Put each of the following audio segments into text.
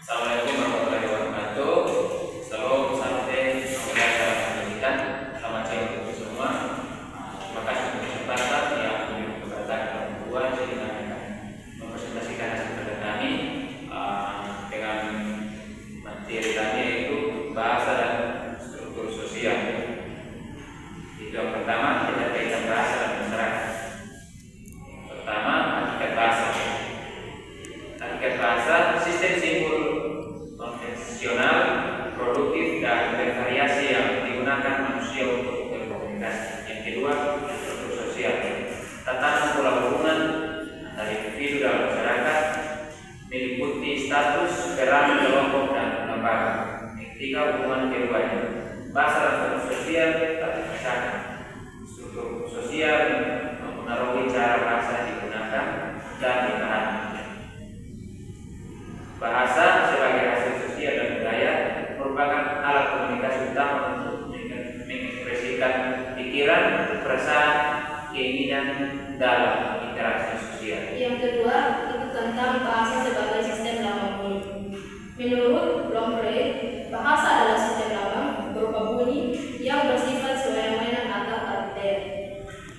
Assalamualaikum warahmatullahi wabarakatuh. Salam salam pendidikan. Selamat siang untuk semua. Terima kasih untuk kesempatan yang diberikan kepada Tuhan sehingga akan mempresentasikan hasil kerja kami dengan materi kami yaitu bahasa dan struktur sosial. Itu yang pertama, kita kaitkan bahasa dan masyarakat. Pertama, hakikat bahasa. Hakikat bahasa sistem simbol konvensional, produktif dan bervariasi yang digunakan manusia untuk berkomunikasi. Yang kedua, struktur sosial, tatanan pola hubungan antara individu dan masyarakat, meliputi status, peran, kelompok dan lembaga. Yang ketiga, hubungan keduanya, bahasa dan struktur sosial terpisahkan. Struktur sosial mempengaruhi cara bahasa digunakan dan dipahami. Bahasa sebagai hasil sosial dan budaya merupakan alat komunikasi utama untuk mengekspresikan pikiran, perasaan, keinginan dalam interaksi sosial. Yang kedua, itu tentang bahasa sebagai sistem lambang bunyi. Menurut Lombre, bahasa adalah sistem lambang berupa bunyi yang bersifat semena-mena atau karakter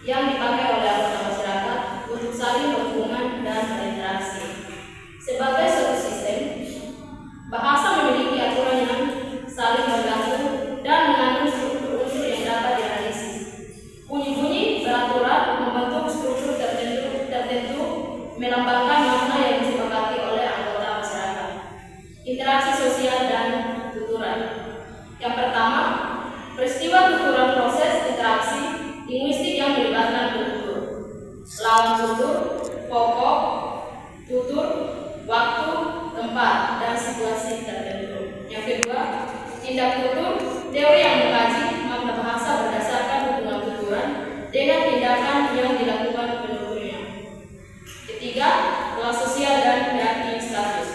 yang dipakai oleh anggota masyarakat untuk saling berhubungan dan berinteraksi. Sebagai suatu sistem, bahasa memiliki aturan yang saling bergantung dan mengandung struktur unsur yang dapat dianalisis. Bunyi-bunyi beraturan membentuk struktur tertentu melambangkan makna yang disepakati oleh anggota masyarakat. Interaksi sosial dan tuturan. Yang pertama, peristiwa tuturan proses interaksi linguistik yang melibatkan tutur, lawan tutur, pokok, tutur, waktu, tempat, dan situasi tertentu. Yang kedua, tindak tutur, teori yang mengkaji makna bahasa berdasarkan hubungan tuturan dengan tindakan yang dilakukan penuturnya. Ketiga, kelas sosial dan hierarki status.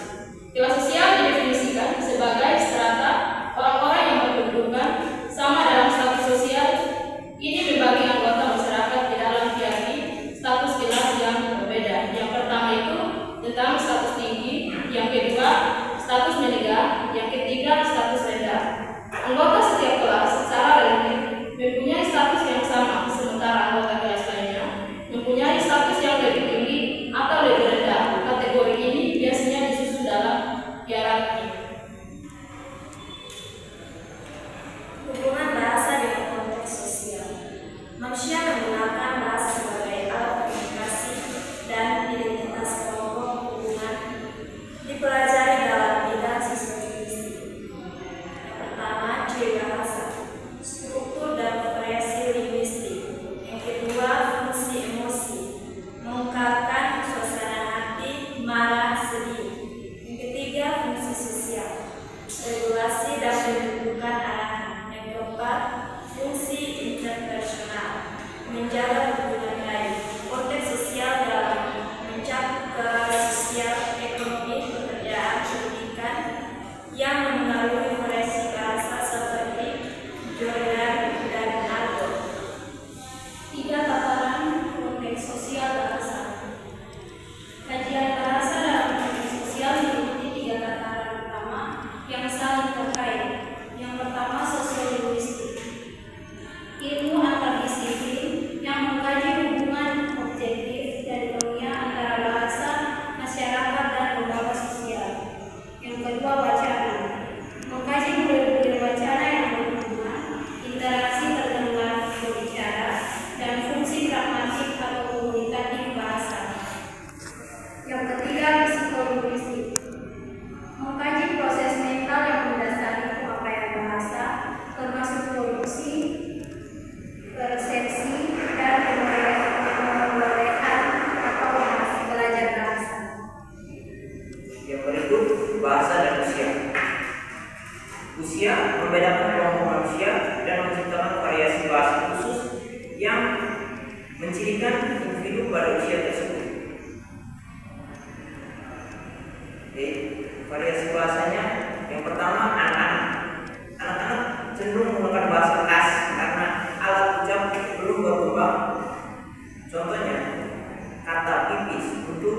Kelas sosial didefinisikan sebagai strata orang-orang yang berkedudukan sama dalam status sosial. Ini membagi anggota masyarakat di dalam hierarki status kelas yang berbeda. Yang pertama itu tentang status tinggi, yang kedua status menengah, yang ketiga status rendah. Anggota setiap kelas secara relatif mempunyai status yang sama, sementara anggota kelas lainnya mempunyai status yang lebih tinggi atau lebih rendah. Kategori ini biasanya disusun dalam hierarki. Hubungan bahasa dengan konteks sosial. Manusia menggunakan bahasa sebagai alat komunikasi dan identitas kelompok hubungan dipelajari dalam bidang sosiologi. Yang pertama, ciri bahasa, struktur dan variasi linguistik. Yang kedua, fungsi emosi, mengungkapkan suasana hati, marah, sedih. Yang ketiga, fungsi sosial, regulasi dan menentukan arahan. Yang keempat, fungsi interpersonal, menjaga hubungan baik. Konteks sosial dalam mencakup kelas sosial, ekonomi, pekerjaan, pendidikan yang memengaruhi variasi bahasa seperti Jordan dan Argo. Tiga tataran konteks sosial bahasa. Kajian bahasa dalam konteks sosial meliputi tiga tataran utama yang saling terkait. Yang pertama, sosiolinguistik, ilmu antardisiplin yang mengkaji hubungan objektif dan ilmiah antara bahasa, masyarakat, dan lembaga sosial. Yang kedua, wacana, mengkaji model-model wacana yang berhubungan, interaksi terdengar berbicara, dan fungsi pragmatik atau komunikatif bahasa. Yang ketiga, psikolinguistik, mengkaji proses mental yang mendasari pemakaian bahasa, termasuk produksi, persepsi, dan pemolehan atau belajar bahasa. Yang berikut, bahasa dan usia. Usia membedakan kelompok manusia dan menciptakan variasi bahasa khusus yang mencirikan individu pada usia tersebut. Oke, variasi bahasanya yang pertama, anak-anak. Anak-anak cenderung menggunakan bahasa khas karena alat ucap belum berkembang. Contohnya, kata pipis untuk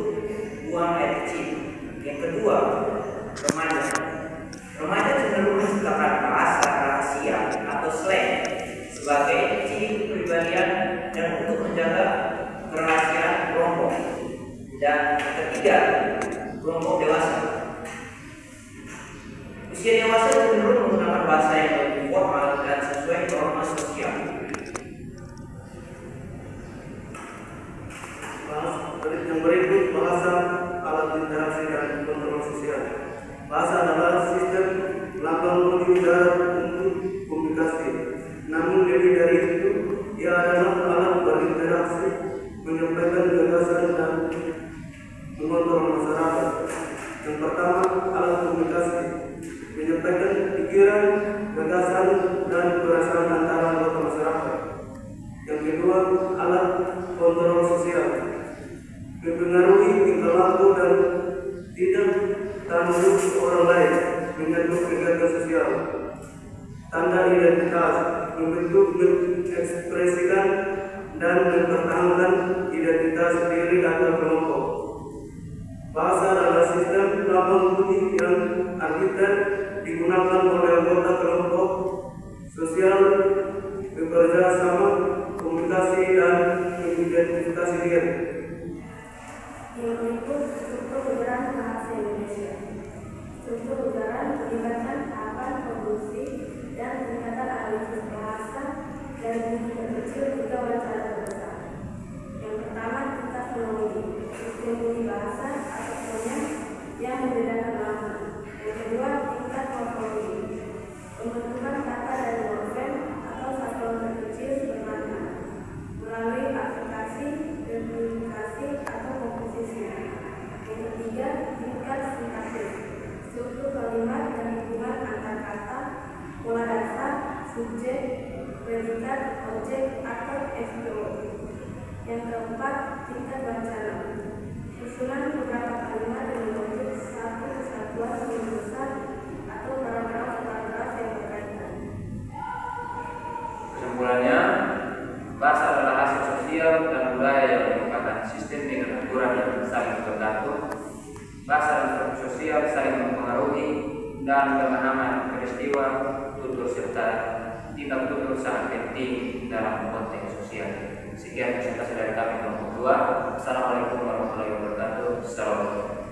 buang air kecil. Yang kedua, remaja. kelompok dewasa. Usia dewasa cenderung menggunakan bahasa yang lebih formal dan sesuai norma sosial. Yang berikut bahasa alat interaksi dan kontrol sosial. Bahasa adalah sistem lambang motif untuk komunikasi. Namun lebih dari itu, ia adalah alat berinteraksi, menyampaikan gagasan dan mengontrol masyarakat. Yang pertama, alat komunikasi, menyampaikan pikiran, gagasan, dan perasaan antara anggota masyarakat. Yang kedua, alat kontrol sosial, mempengaruhi tingkah laku dan tidak tanggung orang lain, menyentuh kegiatan sosial. Tanda identitas, membentuk, mengekspresikan, dan mempertahankan identitas diri atau kelompok. Bahasa adalah sistem lambang budi yang arbiter digunakan oleh anggota kelompok sosial bekerja sama, komunikasi, dan mengidentifikasi diri. Yang berikut struktur ujaran bahasa Indonesia. Struktur ujaran melibatkan tahapan produksi dan tingkatan analisis bahasa dari budi terkecil hingga wawancara terbesar. Yang pertama, tingkat fonologi, sistem budi bahasa atau fonem yang membedakan lama. Yang kedua, tingkat morfologi, pembentukan kata dari morfem atau satuan terkecil bermakna melalui aplikasi, replifikasi, atau komposisi. Yang ketiga, tingkat sintaksis, struktur kalimat dan hubungan antar kata, pola dasar, subjek, predikat, objek, atau SPO. Yang keempat, tingkat wacana, susunan beberapa kalimat yang membentuk satu kesatuan yang besar atau paragraf-paragraf yang berkaitan. Kesimpulannya, bahasa adalah hasil sosial dan budaya yang merupakan sistem dengan aturan yang saling bergantung. Bahasa dan struktur sosial saling mempengaruhi dan pemahaman peristiwa, tutur serta tindak tutur sangat penting dalam konteks sosial. Sekian presentasi dari kami kelompok 2. Assalamualaikum warahmatullahi wabarakatuh. Salam.